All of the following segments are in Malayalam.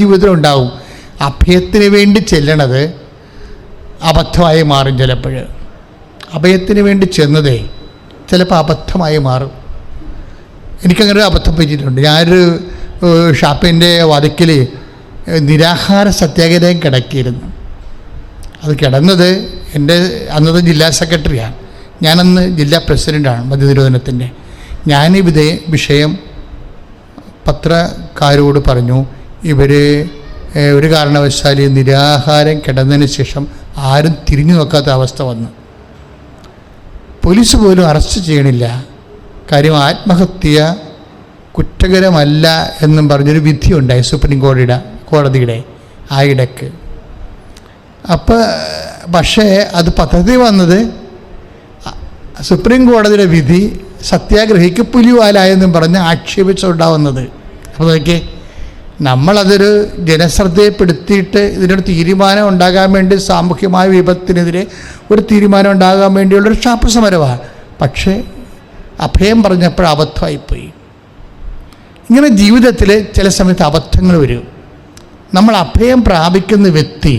ജീവിതത്തിലും ഉണ്ടാവും. അഭയത്തിന് വേണ്ടി ചെല്ലണത് അബദ്ധമായി മാറും. ചിലപ്പോൾ അഭയത്തിന് വേണ്ടി ചെന്നതേ ചിലപ്പോൾ അബദ്ധമായി മാറും. എനിക്കങ്ങനെ ഒരു അബദ്ധം പറ്റിയിട്ടുണ്ട്. ഞാനൊരു ഷാപ്പിൻ്റെ വാതിക്കൽ നിരാഹാര സത്യാഗ്രഹം കിടക്കിയിരുന്നു. അത് കിടന്നത് എൻ്റെ അന്നത്തെ ജില്ലാ സെക്രട്ടറിയാണ്. ഞാനന്ന് ജില്ലാ പ്രസിഡൻ്റാണ് മദ്യനിരോധനത്തിൻ്റെ. ഞാൻ വിഷയം പത്രക്കാരോട് പറഞ്ഞു. ഇവർ ഒരു കാരണവശാൽ നിരാഹാരം കിടന്നതിന് ശേഷം ആരും തിരിഞ്ഞു നോക്കാത്ത അവസ്ഥ വന്നു. പോലീസ് പോലും അറസ്റ്റ് ചെയ്യണില്ല. കാര്യം ആത്മഹത്യ കുറ്റകരമല്ല എന്നും പറഞ്ഞൊരു വിധിയുണ്ടായി സുപ്രീം കോടതിയുടെ ആ ഇടയ്ക്ക്. പക്ഷേ അത് പദ്ധതി വന്നത് സുപ്രീം കോടതിയുടെ വിധി സത്യാഗ്രഹിക്ക് പുലിവാലായെന്നും പറഞ്ഞ് ആക്ഷേപിച്ചുണ്ടാവുന്നത്. അപ്പോൾ നോക്കിയേ, നമ്മളതൊരു ജനശ്രദ്ധയെപ്പെടുത്തിയിട്ട് ഇതിനൊരു തീരുമാനം ഉണ്ടാകാൻ വേണ്ടി, സാമൂഹ്യമായ വിപത്തിനെതിരെ ഒരു തീരുമാനം ഉണ്ടാകാൻ വേണ്ടിയുള്ളൊരു ക്ഷാമ സമരമാണ്. പക്ഷേ അഭയം പറഞ്ഞപ്പോൾ അബദ്ധമായിപ്പോയി. ഇങ്ങനെ ജീവിതത്തിൽ ചില സമയത്ത് അബദ്ധങ്ങൾ വരും. നമ്മൾ അഭയം പ്രാപിക്കുന്ന വ്യക്തി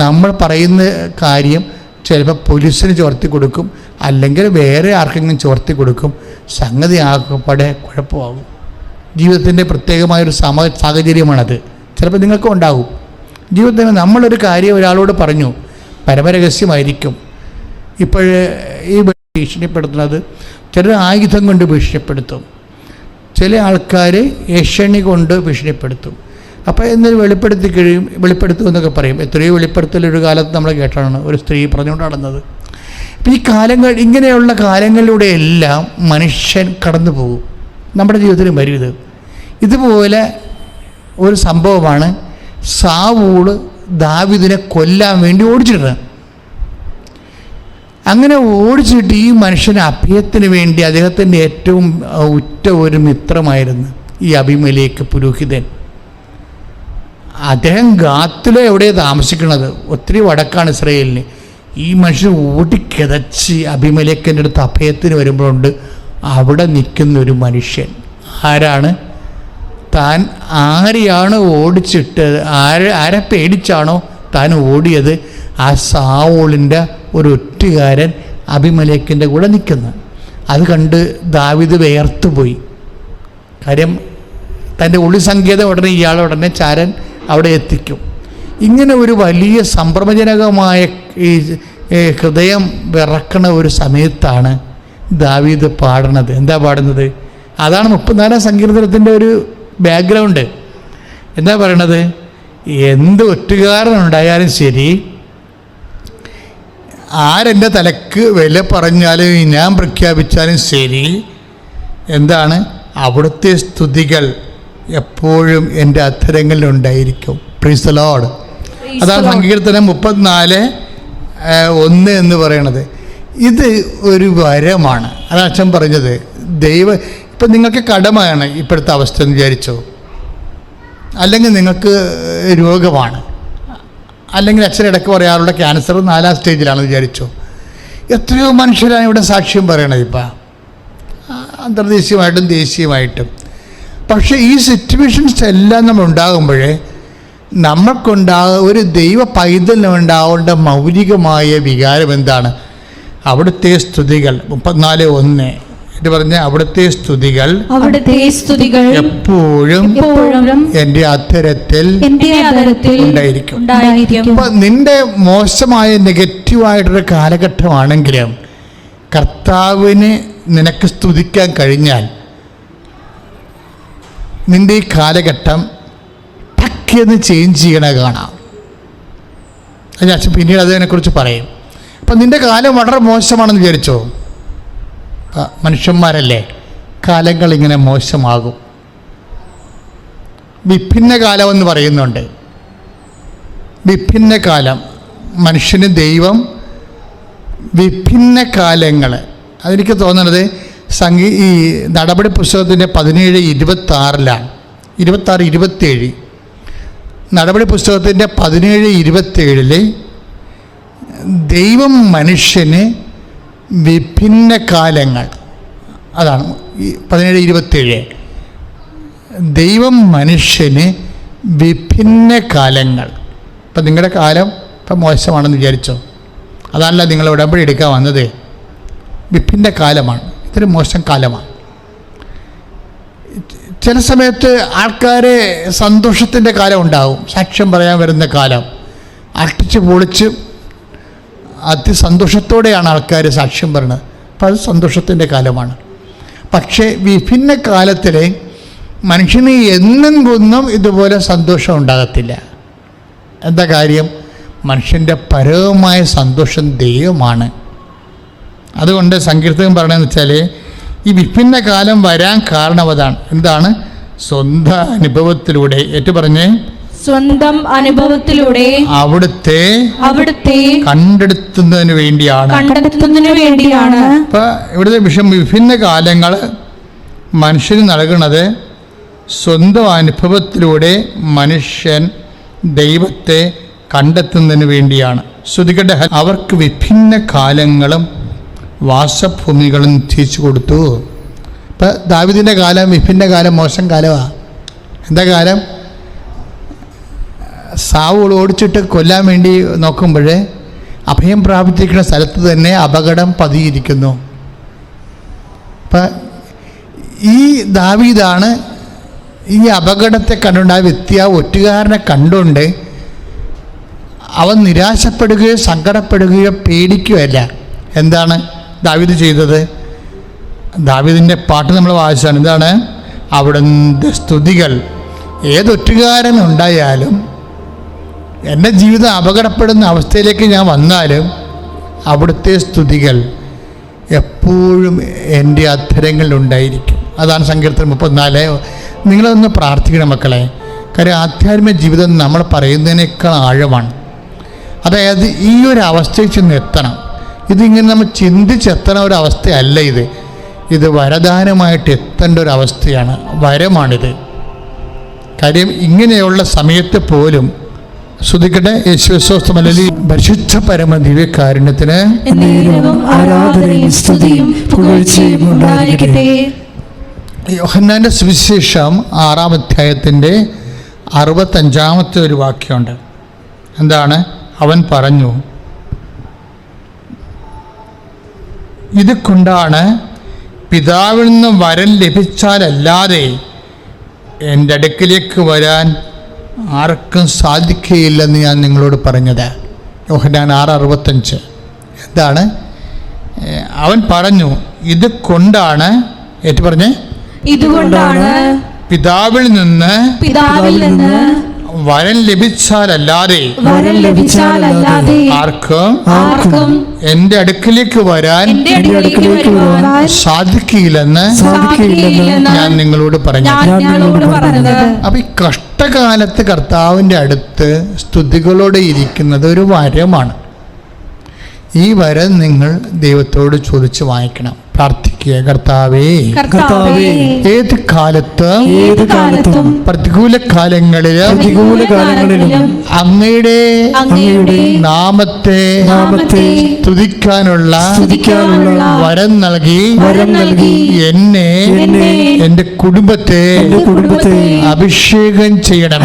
നമ്മൾ പറയുന്ന കാര്യം ചിലപ്പോൾ പോലീസിന് ചോർത്തി കൊടുക്കും, അല്ലെങ്കിൽ വേറെ ആർക്കെങ്കിലും ചോർത്തി കൊടുക്കും. സംഗതി ആകപ്പാടെ കുഴപ്പമാകും. ജീവിതത്തിൻ്റെ പ്രത്യേകമായൊരു സാഹചര്യമാണത്. ചിലപ്പോൾ നിങ്ങൾക്കും ഉണ്ടാകും. ജീവിതത്തിൽ നമ്മളൊരു കാര്യം ഒരാളോട് പറഞ്ഞു, പരമരഹസ്യമായിരിക്കും. ഇപ്പോഴേ ഈ ഭീഷണിപ്പെടുത്തുന്നത് ചിലർ ആയുധം കൊണ്ട് ഭീഷണിപ്പെടുത്തും, ചില ആൾക്കാർ ഏഷണി കൊണ്ട് ഭീഷണിപ്പെടുത്തും. അപ്പോൾ എന്നൊരു വെളിപ്പെടുത്തും എന്നൊക്കെ പറയും. എത്രയോ വെളിപ്പെടുത്തലൊരു കാലത്ത് നമ്മൾ കേട്ടാണ് ഒരു സ്ത്രീ പറഞ്ഞുകൊണ്ട് നടന്നത്. അപ്പോൾ ഈ കാലങ്ങൾ, ഇങ്ങനെയുള്ള കാലങ്ങളിലൂടെയെല്ലാം മനുഷ്യൻ കടന്നു പോകും. നമ്മുടെ ജീവിതത്തിലും വരും ഇത്. ഇതുപോലെ ഒരു സംഭവമാണ് സാവൂള് ദാവീദിനെ കൊല്ലാൻ വേണ്ടി ഓടിച്ചിടുന്നത്. അങ്ങനെ ഓടിച്ചിട്ട് ഈ മനുഷ്യന് അഭയത്തിന് വേണ്ടി അദ്ദേഹത്തിൻ്റെ ഏറ്റവും ഉറ്റ ഒരു മിത്രമായിരുന്നു ഈ അബീമേലെക്ക് പുരോഹിതൻ. അദ്ദേഹം ഗാത്തിലോ എവിടെയാണ് താമസിക്കുന്നത്, ഒത്തിരി വടക്കാണ് ഇസ്രായേലിന്. ഈ മനുഷ്യൻ ഓടിക്കിതച്ച് അബീമേലെക്കിൻ്റെ അടുത്ത് അഭയത്തിന് വരുമ്പോഴുണ്ട് അവിടെ നിൽക്കുന്നൊരു മനുഷ്യൻ. ആരാണ്? താൻ ആരെയാണ് ഓടിച്ചിട്ട്, ആരെ പേടിച്ചാണോ താൻ ഓടിയത്, ആ സാവൂളിൻ്റെ ഒരു ഒറ്റുകാരൻ അബീമേലെക്കിൻ്റെ കൂടെ നിൽക്കുന്നത്. അത് കണ്ട് ദാവീദ് വേർത്തുപോയി. കാര്യം തൻ്റെ ഒളി സങ്കേതം ഉടനെ ഉടനെ ചാരൻ അവിടെ എത്തിക്കും. ഇങ്ങനെ ഒരു വലിയ സംഭ്രമജനകമായ ഈ ഹൃദയം വിറക്കണ ഒരു സമയത്താണ് ദാവീദ് പാടണത്. എന്താ പാടുന്നത്? അതാണ് 34-ാം സങ്കീർത്തനത്തിൻ്റെ ഒരു ബാക്ക്ഗ്രൗണ്ട്. എന്താ പറയണത്? എന്ത് ഒറ്റുകാരനുണ്ടായാലും ശരി, ആരെൻ്റെ തലക്ക് വില പറഞ്ഞാലും ഞാൻ പ്രഖ്യാപിച്ചാലും ശരി, എന്താണ്? അവിടുത്തെ സ്തുതികൾ എപ്പോഴും എൻ്റെ അധരങ്ങളിലുണ്ടായിരിക്കും. Praise the Lord. അതാണ് സങ്കീർത്തനം 34:1 എന്ന് പറയണത്. ഇത് ഒരു വരമാണ്. അതാണ് അച്ഛൻ പറഞ്ഞത്. ഇപ്പം നിങ്ങൾക്ക് കടമാണ് ഇപ്പോഴത്തെ അവസ്ഥ എന്ന് വിചാരിച്ചോ, അല്ലെങ്കിൽ നിങ്ങൾക്ക് രോഗമാണ്, അല്ലെങ്കിൽ അച്ഛൻ ഇടയ്ക്ക് പറയാറുള്ള ക്യാൻസർ 4ാം സ്റ്റേജിലാണെന്ന് വിചാരിച്ചോ. എത്രയോ മനുഷ്യരാണ് ഇവിടെ സാക്ഷ്യം പറയണത് ഇപ്പം, അന്തർദേശീയമായിട്ടും ദേശീയമായിട്ടും. പക്ഷേ ഈ സിറ്റുവേഷൻസ് എല്ലാം നമ്മൾ ഉണ്ടാകുമ്പോഴേ ഒരു ദൈവ പൈതലിനുണ്ടാവേണ്ട മൗലികമായ വികാരം എന്താണ്? അവിടുത്തെ സ്തുതികൾ. 34:1 എന്ന് പറഞ്ഞ അവിടുത്തെ സ്തുതികൾ എപ്പോഴും എൻ്റെ അധരത്തിൽ ഉണ്ടായിരിക്കും. അപ്പൊ നിന്റെ മോശമായ നെഗറ്റീവായിട്ടൊരു കാലഘട്ടമാണെങ്കിലും കർത്താവിന് നിനക്ക് സ്തുതിക്കാൻ കഴിഞ്ഞാൽ നിന്റെ ഈ കാലഘട്ടം ടക്കെന്ന് ചേഞ്ച് ചെയ്യണ കാണാം. ഞാൻ പിന്നീട് അതിനെക്കുറിച്ച് പറയും. അപ്പം നിന്റെ കാലം വളരെ മോശമാണെന്ന് വിചാരിച്ചോ. മനുഷ്യന്മാരല്ലേ, കാലങ്ങൾ ഇങ്ങനെ മോശമാകും. വിഭിന്ന കാലമെന്ന് പറയുന്നുണ്ട്. വിഭിന്ന കാലം, മനുഷ്യന് ദൈവം വിഭിന്ന കാലങ്ങൾ. അതെനിക്ക് തോന്നുന്നത് ഈ നടപടി പുസ്തകത്തിൻ്റെ 17:26 26-27 നടപടി പുസ്തകത്തിൻ്റെ 17:27 ദൈവം മനുഷ്യന് വിഭിന്ന കാലങ്ങൾ, അതാണ് ഈ 17:27 ദൈവം മനുഷ്യന് വിഭിന്ന കാലങ്ങൾ. ഇപ്പം നിങ്ങളുടെ കാലം ഇപ്പം മോശമാണെന്ന് വിചാരിച്ചോ, അതല്ല നിങ്ങൾ ഉടമ്പടി എടുക്കാൻ വന്നത്. വിഭിന്ന കാലമാണ്, ഇതൊരു മോശം കാലമാണ്. ചില സമയത്ത് ആൾക്കാർ സന്തോഷത്തിൻ്റെ കാലം ഉണ്ടാവും, സാക്ഷ്യം പറയാൻ വരുന്ന കാലം. അടിച്ച് പൊളിച്ച് അതിസന്തോഷത്തോടെയാണ് ആൾക്കാർ സാക്ഷ്യം പറയുന്നത്. അപ്പം അത് സന്തോഷത്തിൻ്റെ കാലമാണ്. പക്ഷേ വിഭിന്ന കാലത്തിൽ മനുഷ്യന് എന്നും കൊന്നും ഇതുപോലെ സന്തോഷം ഉണ്ടാകത്തില്ല. എന്താ കാര്യം? മനുഷ്യൻ്റെ പരമമായ സന്തോഷം ദൈവമാണ്. അതുകൊണ്ട് സങ്കീർത്തകൻ പറയണമെന്ന് വെച്ചാൽ ഈ വിഭിന്ന കാലം വരാൻ കാരണം അതാണ്. എന്താണ്? സ്വന്തം അനുഭവത്തിലൂടെ. ഏറ്റു പറഞ്ഞേ, സ്വന്തം അനുഭവത്തിലൂടെ അവിടുത്തെ കണ്ടെടുത്തുന്നതിന് വേണ്ടിയാണ്. ഇപ്പൊ ഇവിടുത്തെ വിഷയം വിഭിന്ന കാലങ്ങൾ മനുഷ്യന് നൽകുന്നത് സ്വന്തം അനുഭവത്തിലൂടെ മനുഷ്യൻ ദൈവത്തെ കണ്ടെത്തുന്നതിന് വേണ്ടിയാണ്. ശ്രുതികട്ടെ, അവർക്ക് വിഭിന്ന കാലങ്ങളും വാസഭൂമികളും തിരിച്ചു കൊടുത്തു. ഇപ്പം ദാവീദിൻ്റെ കാലം വിഭിന്ന കാലം, മോശം കാലമാണ്. എന്താ കാലം? സാവൂൾ ഓടിച്ചിട്ട് കൊല്ലാൻ വേണ്ടി നോക്കുമ്പോഴേ അഭയം പ്രാപിച്ചിരിക്കുന്ന സ്ഥലത്ത് തന്നെ അപകടം പതിയിരിക്കുന്നു. അപ്പം ഈ ദാവീദാണ് ഈ അപകടത്തെ കണ്ടുകൊണ്ട്, ആ വ്യക്തി, ആ ഒറ്റുകാരനെ കണ്ടുകൊണ്ട് അവൻ നിരാശപ്പെടുകയോ സങ്കടപ്പെടുകയോ പേടിക്കുകയല്ല. എന്താണ് ദാവീദ് ചെയ്തത്? ദാവീദിൻ്റെ പാട്ട് നമ്മൾ വായിച്ചാണ്. എന്താണ്? അവിടുത്തെ സ്തുതികൾ. ഏതൊറ്റുകാരനുണ്ടായാലും എൻ്റെ ജീവിതം അപകടപ്പെടുന്ന അവസ്ഥയിലേക്ക് ഞാൻ വന്നാലും അവിടുത്തെ സ്തുതികൾ എപ്പോഴും എൻ്റെ അധരങ്ങളിലുണ്ടായിരിക്കും. അതാണ് സങ്കീർത്തനം 34. നിങ്ങളൊന്ന് പ്രാർത്ഥിക്കണം മക്കളെ. കാര്യം ആധ്യാത്മിക ജീവിതം നമ്മൾ പറയുന്നതിനേക്കാൾ ആഴമാണ്. അതായത് ഈ ഒരു അവസ്ഥയിൽ ചെന്ന് എത്തണം. ഇതിങ്ങനെ നമ്മൾ ചിന്തിച്ചെത്തണ ഒരവസ്ഥയല്ല ഇത്. ഇത് വരദാനമായിട്ട് എത്തേണ്ട ഒരവസ്ഥയാണ്, വരമാണിത്. കാര്യം ഇങ്ങനെയുള്ള സമയത്ത് പോലും ശ്രുതിക്കട്ടെ, യേശുവിശ്വാസമല്ലി പരിശുദ്ധ പരമ ദിവ്യകാരുണ്യത്തിന് ആരാധനയും സ്തുതിയും പുകഴ്ചയും ഉണ്ടായിരിക്കട്ടെ. യോഹന്നാൻ്റെ സുവിശേഷം 6-ാം അധ്യായത്തിൻ്റെ 65-ാമത്തെ ഒരു വാക്യമുണ്ട്. എന്താണ്? അവൻ പറഞ്ഞു, ഇത് കൊണ്ടാണ് പിതാവിൽ നിന്ന് വരം ലഭിച്ചാലല്ലാതെ എൻ്റെ അടുക്കിലേക്ക് വരാൻ ആർക്കും സാധിക്കുകയില്ലെന്ന് ഞാൻ നിങ്ങളോട് പറഞ്ഞത്. യോഹന്നാൻ 6:65. എന്താണ്? അവൻ പറഞ്ഞു, ഇത് കൊണ്ടാണ്, ഏറ്റു പറഞ്ഞേ, ഇതുകൊണ്ടാണ് പിതാവിൽ നിന്ന് വരം ലഭിച്ചാലല്ലാതെ ആർക്കും എൻ്റെ അടുക്കിലേക്ക് വരാൻ സാധിക്കില്ലെന്ന് ഞാൻ നിങ്ങളോട് പറഞ്ഞു. അപ്പൊ ഈ കഷ്ടകാലത്ത് കർത്താവിൻ്റെ അടുത്ത് സ്തുതികളോടെ ഇരിക്കുന്നത് ഒരു വരമാണ്. ഈ വരം നിങ്ങൾ ദൈവത്തോട് ചോദിച്ച് വാങ്ങിക്കണം. പ്രാർത്ഥിക്കുക, കർത്താവേ, ഏത് കാലത്തും പ്രതികൂല കാലങ്ങളിലും അങ്ങയുടെ നാമത്തെ സ്തുതിക്കാനുള്ള വരം നൽകി എന്നെ, എൻ്റെ കുടുംബത്തെ അഭിഷേകം ചെയ്യണം.